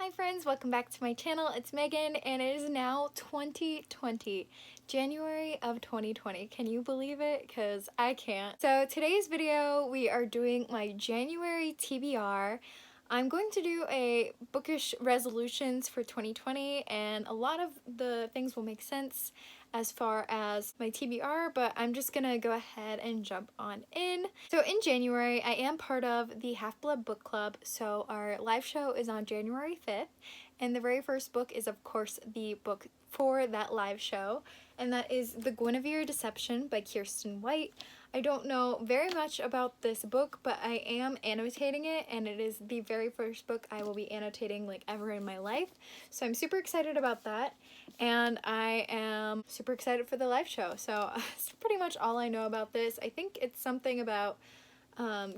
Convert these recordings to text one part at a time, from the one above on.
Hi friends, welcome back to my channel. It's Megan and it is now 2020, January of 2020. Can you believe it? Because I can't. So today's video we are doing my January TBR. I'm going to do a bookish resolutions for 2020 and a lot of the things will make sense as far as my TBR, but I'm just gonna go ahead and jump on in. So in January, I am part of the Half-Blood Book Club, so our live show is on January 5th, and the very first book is of course the book for that live show, and that is The Guinevere Deception by Kiersten White. I don't know very much about this book, but I am annotating it, and it is the very first book I will be annotating like ever in my life. So I'm super excited about that, and I am super excited for the live show. So that's pretty much all I know about this. I think it's something about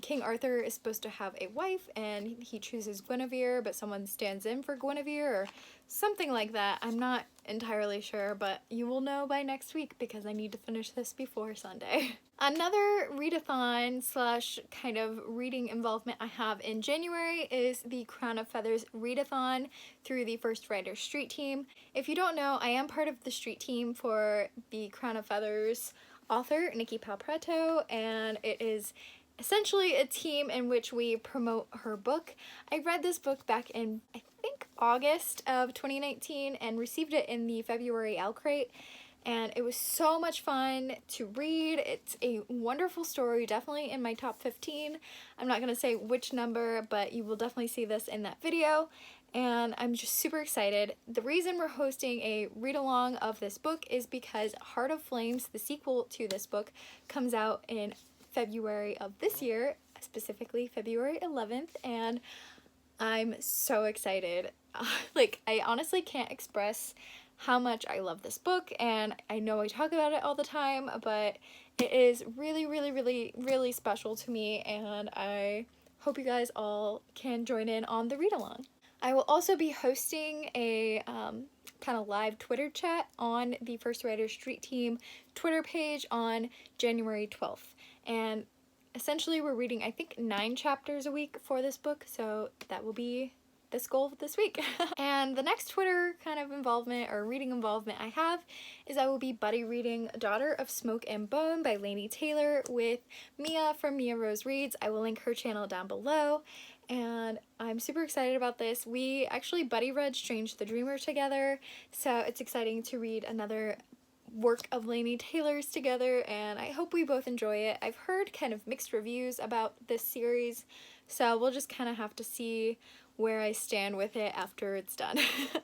King Arthur is supposed to have a wife and he chooses Guinevere, but someone stands in for Guinevere or something like that. I'm not entirely sure, but you will know by next week because I need to finish this before Sunday. Another readathon slash kind of reading involvement I have in January is the Crown of Feathers readathon through the First Writer Street Team. If you don't know, I am part of the street team for the Crown of Feathers author Nikki Palprato, and it is essentially a team in which we promote her book. I read this book back in, I think, August of 2019 and received it in the February Owl Crate, and it was so much fun to read. It's a wonderful story, definitely in my top 15. I'm not going to say which number, but you will definitely see this in that video, and I'm just super excited. The reason we're hosting a read-along of this book is because Heart of Flames, the sequel to this book, comes out in February of this year, specifically February 11th, and I'm so excited. Like, I honestly can't express how much I love this book, and I know I talk about it all the time, but it is really special to me, and I hope you guys all can join in on the read-along. I will also be hosting a kind of live Twitter chat on the First Writer Street Team Twitter page on January 12th. And essentially we're reading, I think, 9 chapters a week for this book, so that will be this goal this week. And the next Twitter kind of involvement or reading involvement I have is I will be buddy reading Daughter of Smoke and Bone by Laini Taylor with Mia from Mia Rose Reads. I will link her channel down below, and I'm super excited about this. We actually buddy read Strange the Dreamer together, so it's exciting to read another work of Laini Taylor's together, and I hope we both enjoy it. I've heard kind of mixed reviews about this series, so we'll just kind of have to see where I stand with it after it's done.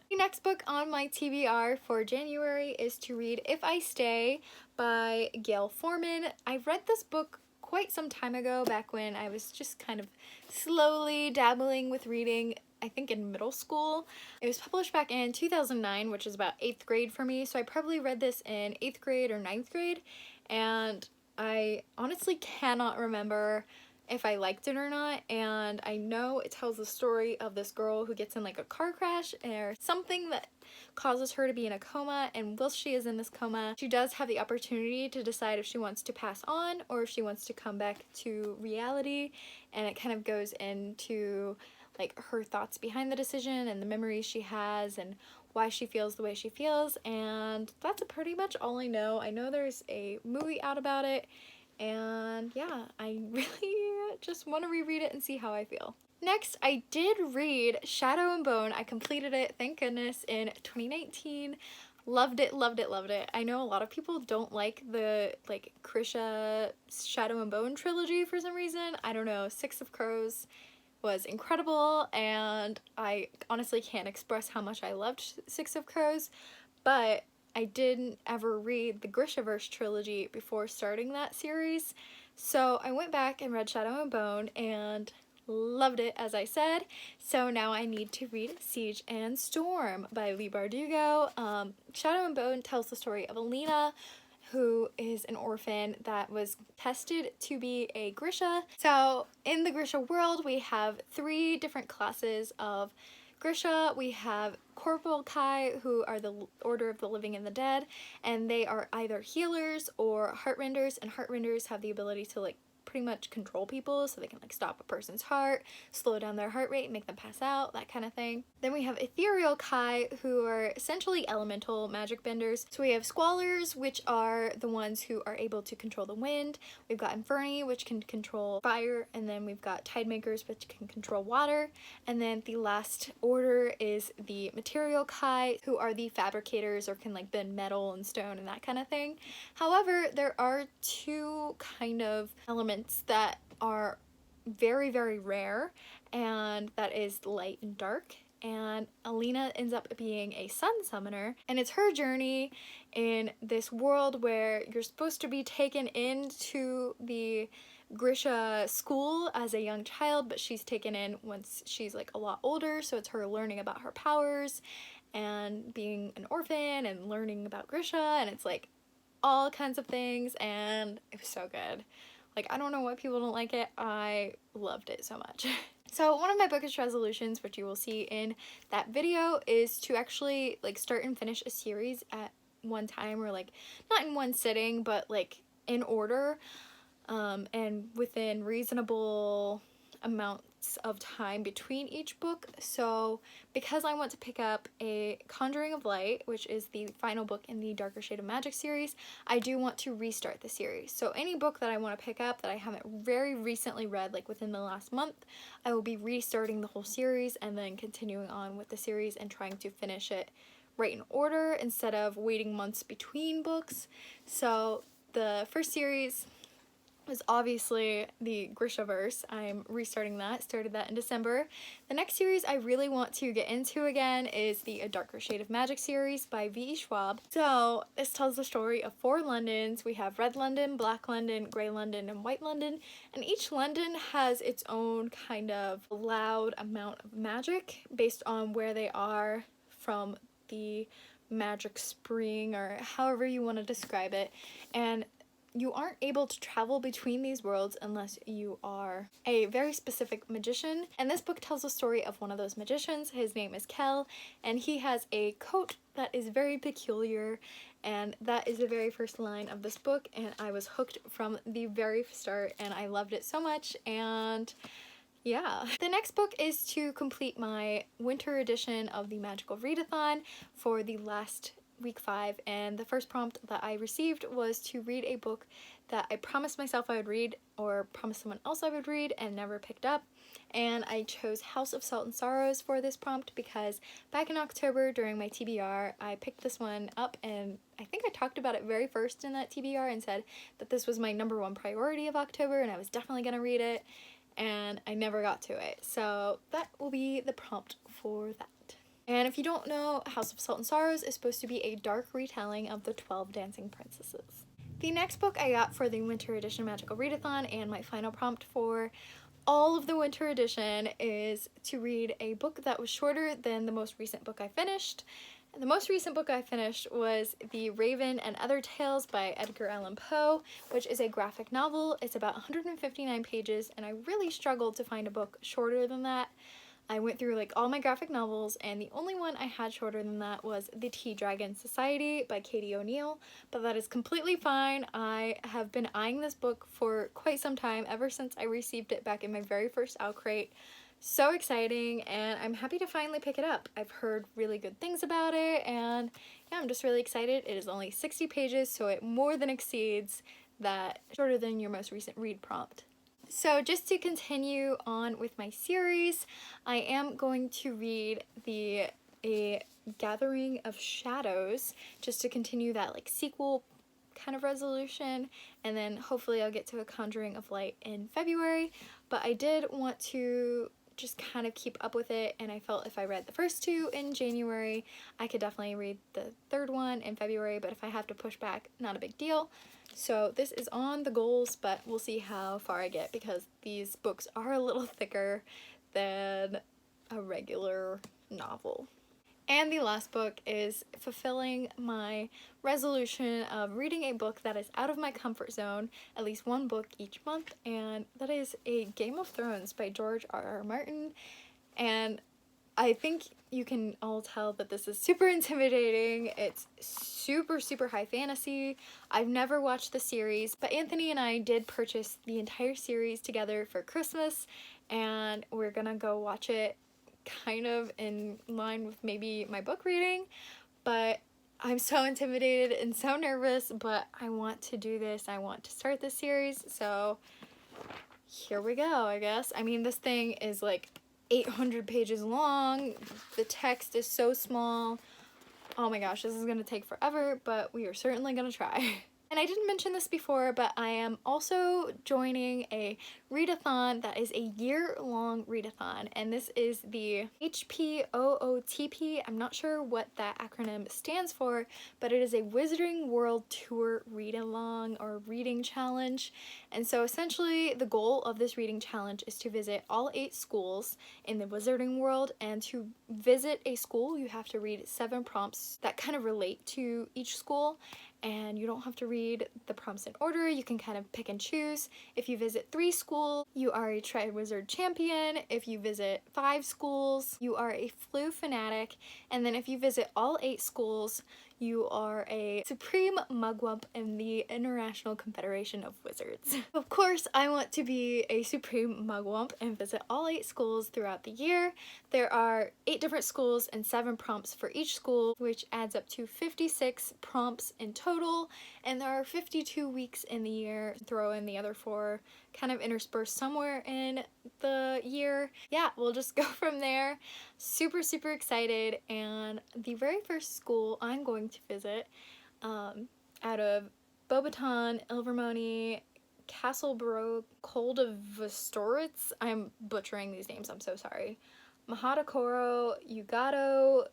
The next book on my TBR for January is to read If I Stay by Gail Forman. I read this book quite some time ago, back when I was just kind of slowly dabbling with reading, I think in middle school. It was published back in 2009, which is about 8th grade for me, so I probably read this in 8th grade or 9th grade, and I honestly cannot remember if I liked it or not, and I know it tells the story of this girl who gets in like a car crash or something that causes her to be in a coma, and while she is in this coma, she does have the opportunity to decide if she wants to pass on or if she wants to come back to reality, and it kind of goes into like her thoughts behind the decision and the memories she has and why she feels the way she feels, and that's pretty much all I know. I know there's a movie out about it, and yeah, I really just want to reread it and see how I feel. Next, I did read Shadow and Bone. I completed it, thank goodness, in 2019. Loved it. I know a lot of people don't like the Krisha Shadow and Bone trilogy for some reason. I don't know, Six of Crows was incredible, and I honestly can't express how much I loved Six of Crows, but I didn't ever read the Grishaverse trilogy before starting that series, so I went back and read Shadow and Bone and loved it, as I said. So now I need to read Siege and Storm by Leigh Bardugo. Shadow and Bone tells the story of Alina, who is an orphan that was tested to be a Grisha. So in the Grisha world, we have 3 different classes of Grisha. We have Corporal Kai, who are the Order of the Living and the Dead, and they are either healers or heartrenders, and heartrenders have the ability to like pretty much control people, so they can like stop a person's heart, slow down their heart rate, make them pass out, that kind of thing. Then we have ethereal kai, who are essentially elemental magic benders. So we have squallers, which are the ones who are able to control the wind. We've got inferni, which can control fire, and then we've got tide makers, which can control water. And then the last order is the material kai, who are the fabricators or can like bend metal and stone and that kind of thing. However, there are two kind of elements that are very, very rare, and that is light and dark. And Alina ends up being a sun summoner, and it's her journey in this world where you're supposed to be taken into the Grisha school as a young child, but she's taken in once she's like a lot older, so it's her learning about her powers and being an orphan and learning about Grisha, and it's like all kinds of things, and it was so good. Like, I don't know why people don't like it. I loved it so much. So one of my bookish resolutions, which you will see in that video, is to actually like start and finish a series at one time, or like not in one sitting, but like in order, and within reasonable amounts of time between each book. So because I want to pick up a Conjuring of Light, which is the final book in the Darker Shade of Magic series, I do want to restart the series. So any book that I want to pick up that I haven't very recently read, like within the last month, I will be restarting the whole series and then continuing on with the series and trying to finish it right in order instead of waiting months between books. So the first series is obviously the Grishaverse. I'm restarting that, started that in December. The next series I really want to get into again is the A Darker Shade of Magic series by V.E. Schwab. So this tells the story of 4 Londons. We have Red London, Black London, Grey London, and White London, and each London has its own kind of loud amount of magic based on where they are from the magic spring, or however you want to describe it. And you aren't able to travel between these worlds unless you are a very specific magician. And this book tells the story of one of those magicians. His name is Kel, and he has a coat that is very peculiar, and that is the very first line of this book, and I was hooked from the very start, and I loved it so much. And yeah. The next book is to complete my winter edition of the Magical Readathon for the last week 5, and the first prompt that I received was to read a book that I promised myself I would read, or promised someone else I would read, and never picked up. And I chose House of Salt and Sorrows for this prompt because back in October during my TBR I picked this one up, and I think I talked about it very first in that TBR and said that this was my #1 priority of October and I was definitely gonna read it, and I never got to it. So that will be the prompt for that. And if you don't know, House of Salt and Sorrows is supposed to be a dark retelling of the 12 Dancing Princesses. The next book I got for the Winter Edition Magical Readathon, and my final prompt for all of the Winter Edition, is to read a book that was shorter than the most recent book I finished. And the most recent book I finished was The Raven and Other Tales by Edgar Allan Poe, which is a graphic novel. It's about 159 pages, and I really struggled to find a book shorter than that. I went through like all my graphic novels, and the only one I had shorter than that was The Tea Dragon Society by Katie O'Neill, but that is completely fine. I have been eyeing this book for quite some time, ever since I received it back in my very first Outcrate. So exciting, and I'm happy to finally pick it up. I've heard really good things about it, and yeah, I'm just really excited. It is only 60 pages, so it more than exceeds that shorter than your most recent read prompt. So just to continue on with my series, I am going to read A Gathering of Shadows, just to continue that like sequel kind of resolution, and then hopefully I'll get to A Conjuring of Light in February. But I did want to just kind of keep up with it, and I felt if I read the first 2 in January, I could definitely read the 3rd one in February, but if I have to push back, not a big deal. So this is on the goals, but we'll see how far I get, because these books are a little thicker than a regular novel. And the last book is fulfilling my resolution of reading a book that is out of my comfort zone, at least 1 book each month, and that is A Game of Thrones by George R.R. Martin. And I think you can all tell that this is super intimidating. It's super, super high fantasy. I've never watched the series, but Anthony and I did purchase the entire series together for Christmas, and we're gonna go watch it kind of in line with maybe my book reading, but I'm so intimidated and so nervous, but I want to do this. I want to start this series, so here we go, I guess. I mean, this thing is like 800 pages long. The text is so small. Oh my gosh, this is gonna take forever, but we are certainly gonna try. And I didn't mention this before, but I am also joining a readathon that is a year-long readathon, and this is the HPOOTP. I'm not sure what that acronym stands for, but it is a Wizarding World Tour read-along or reading challenge. And so essentially the goal of this reading challenge is to visit all 8 schools in the Wizarding World, and to visit a school you have to read 7 prompts that kind of relate to each school. And you don't have to read the prompts in order, you can kind of pick and choose. If you visit 3 schools, you are a Triwizard champion. If you visit 5 schools, you are a Flu fanatic. And then if you visit all 8 schools, you are a Supreme Mugwump in the International Confederation of Wizards. Of course, I want to be a Supreme Mugwump and visit all 8 schools throughout the year. There are 8 different schools and 7 prompts for each school, which adds up to 56 prompts in total, and there are 52 weeks in the year. Throw in the other 4 kind of interspersed somewhere in the year. Yeah, we'll just go from there. Super, super excited. And the very first school I'm going to visit out of Bobaton, Ilvermorny, Castleborough, Koldevostoritz, I'm butchering these names, I'm so sorry, Mahadakoro, Yugato,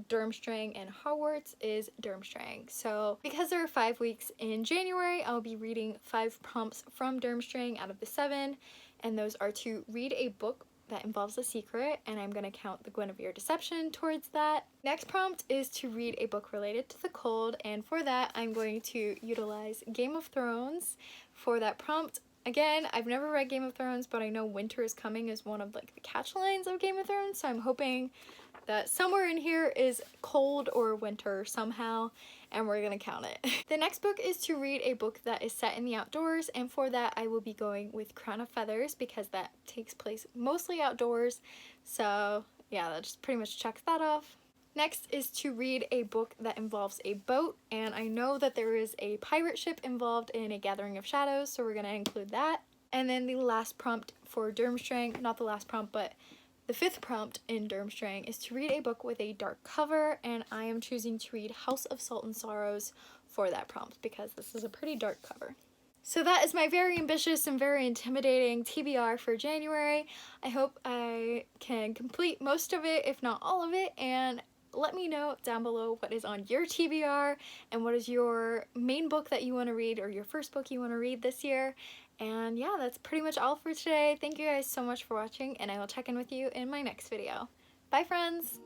Durmstrang, and Hogwarts is Durmstrang. So because there are 5 weeks in January, I'll be reading 5 prompts from Durmstrang out of the 7, and those are to read a book that involves a secret, and I'm going to count the Guinevere Deception towards that. Next prompt is to read a book related to the cold, and for that I'm going to utilize Game of Thrones for that prompt. Again, I've never read Game of Thrones, but I know winter is coming is one of like the catch lines of Game of Thrones, so I'm hoping that somewhere in here is cold or winter somehow, and we're gonna count it. The next book is to read a book that is set in the outdoors, and for that I will be going with Crown of Feathers because that takes place mostly outdoors. So yeah, that just pretty much checks that off. Next is to read a book that involves a boat, and I know that there is a pirate ship involved in A Gathering of Shadows, so we're gonna include that. And then the last prompt for Durmstrang, not the last prompt, but the 5th prompt in Durmstrang is to read a book with a dark cover, and I am choosing to read House of Salt and Sorrows for that prompt because this is a pretty dark cover. So that is my very ambitious and very intimidating TBR for January. I hope I can complete most of it, if not all of it, and let me know down below what is on your TBR and what is your main book that you want to read or your first book you want to read this year. And yeah, that's pretty much all for today. Thank you guys so much for watching, and I will check in with you in my next video. Bye, friends!